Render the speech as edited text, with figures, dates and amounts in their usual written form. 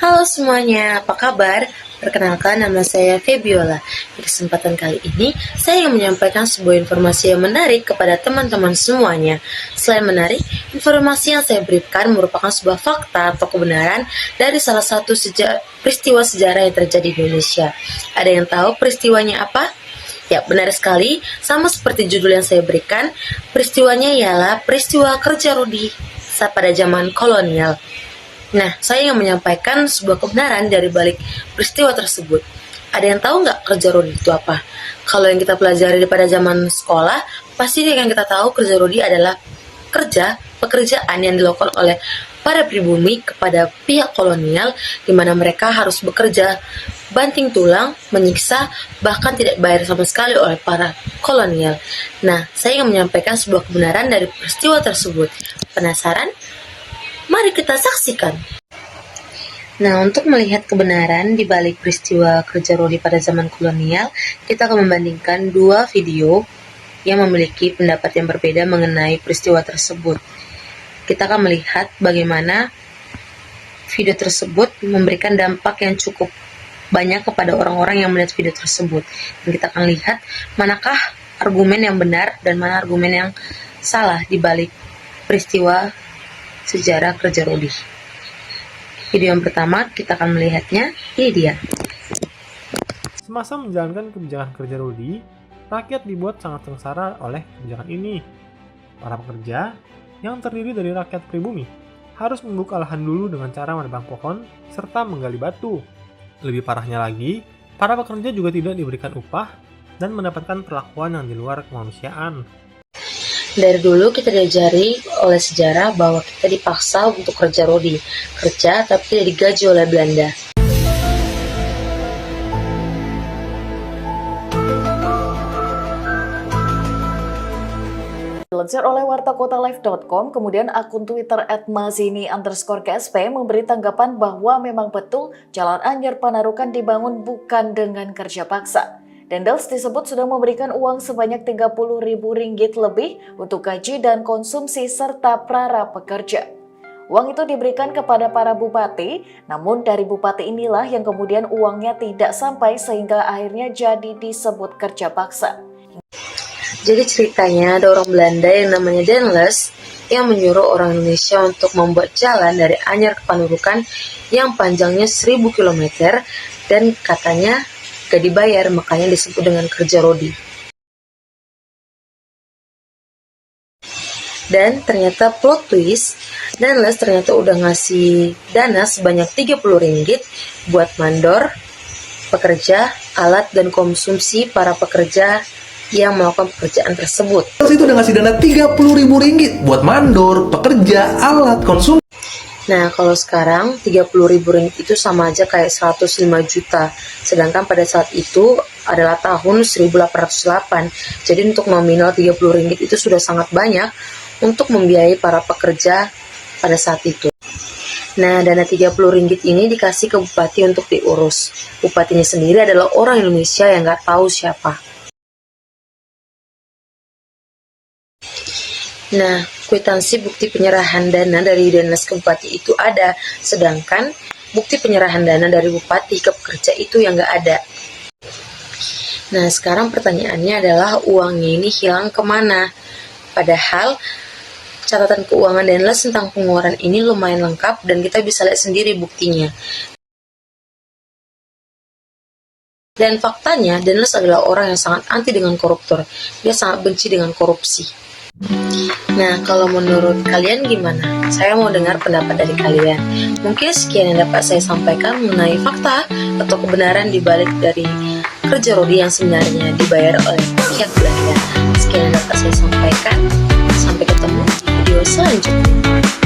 Halo semuanya, apa kabar? Perkenalkan, nama saya Febiola. Di kesempatan kali ini, saya ingin menyampaikan sebuah informasi yang menarik kepada teman-teman semuanya. Selain menarik, informasi yang saya berikan merupakan sebuah fakta atau kebenaran dari salah satu peristiwa sejarah yang terjadi di Indonesia. Ada yang tahu peristiwanya apa? Ya, benar sekali. Sama seperti judul yang saya berikan, peristiwanya ialah peristiwa kerja rudi pada zaman kolonial. Nah, saya ingin menyampaikan sebuah kebenaran dari balik peristiwa tersebut. Ada yang tahu nggak kerja rodi itu apa? Kalau yang kita pelajari pada zaman sekolah, pasti yang kita tahu kerja rodi adalah pekerjaan yang dilakukan oleh para pribumi kepada pihak kolonial, di mana mereka harus bekerja banting tulang, menyiksa, bahkan tidak bayar sama sekali oleh para kolonial. Nah, saya ingin menyampaikan sebuah kebenaran dari peristiwa tersebut. Penasaran? Mari kita saksikan. Nah, untuk melihat kebenaran di balik peristiwa kerja rodi pada zaman kolonial, kita akan membandingkan dua video yang memiliki pendapat yang berbeda mengenai peristiwa tersebut. Kita akan melihat bagaimana video tersebut memberikan dampak yang cukup banyak kepada orang-orang yang melihat video tersebut. Dan kita akan lihat manakah argumen yang benar dan mana argumen yang salah di balik peristiwa sejarah kerja rodi. Video yang pertama kita akan melihatnya, ini dia. Semasa menjalankan kebijakan kerja rodi, rakyat dibuat sangat sengsara oleh kebijakan ini. Para pekerja, yang terdiri dari rakyat pribumi, harus membuka lahan dulu dengan cara menebang pohon serta menggali batu. Lebih parahnya lagi, para pekerja juga tidak diberikan upah dan mendapatkan perlakuan yang di luar kemanusiaan. Dari dulu kita diajari oleh sejarah bahwa kita dipaksa untuk kerja rodi, kerja tapi tidak digaji oleh Belanda. Dilansir oleh wartakotalive.com, kemudian akun Twitter @mazini_ksp memberi tanggapan bahwa memang betul Jalan Anyar Panarukan dibangun bukan dengan kerja paksa. Dendels disebut sudah memberikan uang sebanyak Rp30.000 lebih untuk gaji dan konsumsi serta para pekerja. Uang itu diberikan kepada para bupati, namun dari bupati inilah yang kemudian uangnya tidak sampai sehingga akhirnya jadi disebut kerja paksa. Jadi ceritanya ada orang Belanda yang namanya Dendels yang menyuruh orang Indonesia untuk membuat jalan dari Anyar ke Panarukan yang panjangnya 1000 km dan katanya gak dibayar, makanya disebut dengan kerja rodi. Dan ternyata plot twist, Dendels ternyata udah ngasih dana sebanyak Rp30 buat mandor, pekerja, alat, dan konsumsi para pekerja yang melakukan pekerjaan tersebut. Itu udah ngasih dana Rp30.000 buat mandor, pekerja, alat, konsumsi. Nah, kalau sekarang Rp30.000 itu sama aja kayak 105 juta. Sedangkan pada saat itu adalah tahun 1808. Jadi untuk nominal Rp30 itu sudah sangat banyak untuk membiayai para pekerja pada saat itu. Nah, dana Rp30 ini dikasih ke bupati untuk diurus. Bupatinya sendiri adalah orang Indonesia yang nggak tahu siapa. Nah, kwitansi bukti penyerahan dana dari Dendels ke bupati itu ada, sedangkan bukti penyerahan dana dari bupati ke pekerja itu yang nggak ada. Nah, sekarang pertanyaannya adalah uangnya ini hilang kemana? Padahal catatan keuangan Dendels tentang pengeluaran ini lumayan lengkap dan kita bisa lihat sendiri buktinya. Dan faktanya, Dendels adalah orang yang sangat anti dengan koruptor. Dia sangat benci dengan korupsi. Nah, kalau menurut kalian gimana? Saya mau dengar pendapat dari kalian. Mungkin sekian yang dapat saya sampaikan mengenai fakta atau kebenaran dibalik dari kerja rodi yang sebenarnya dibayar oleh pihak Belanda. Sekian yang dapat saya sampaikan. Sampai ketemu di video selanjutnya.